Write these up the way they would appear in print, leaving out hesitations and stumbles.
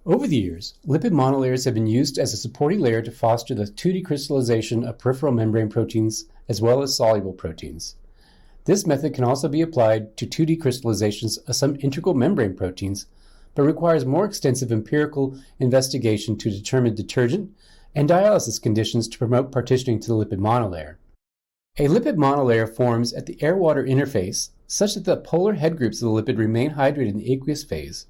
Over the years, lipid monolayers have been used as a supporting layer to foster the 2D crystallization of peripheral membrane proteins as well as soluble proteins. This method can also be applied to 2D crystallizations of some integral membrane proteins, but requires more extensive empirical investigation to determine detergent and dialysis conditions to promote partitioning to the lipid monolayer. A lipid monolayer forms at the air-water interface such that the polar head groups of the lipid remain hydrated in the aqueous phase,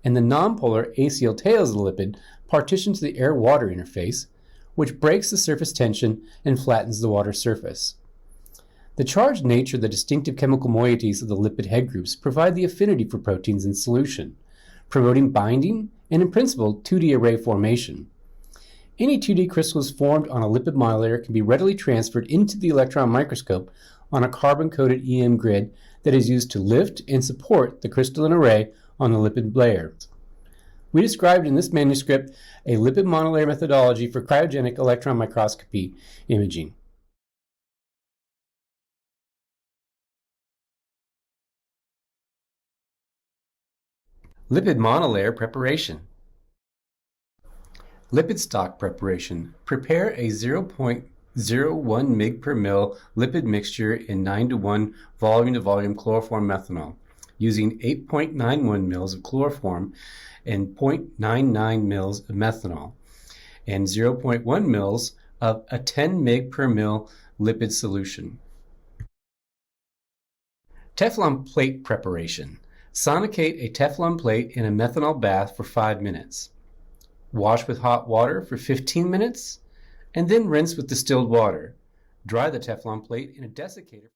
and the nonpolar acyl tails of the lipid partition to the air-water interface, which breaks the surface tension and flattens the water surface. The charged nature of the distinctive chemical moieties of the lipid head groups provide the affinity for proteins in solution, promoting binding and, in principle, 2D array formation. Any 2D crystals formed on a lipid monolayer can be readily transferred into the electron microscope on a carbon-coated EM grid that is used to lift and support the crystalline array on the lipid layer. We described in this manuscript a lipid monolayer methodology for cryogenic electron microscopy imaging. Lipid monolayer preparation. Lipid stock preparation. Prepare a 0.01 mg per ml lipid mixture in 9:1 volume-to-volume chloroform methanol, using 8.91 mL of chloroform and 0.99 mL of methanol, and 0.1 mL of a 10 mg per ml lipid solution. Teflon plate preparation. Sonicate a Teflon plate in a methanol bath for 5 minutes. Wash with hot water for 15 minutes, and then rinse with distilled water. Dry the Teflon plate in a desiccator.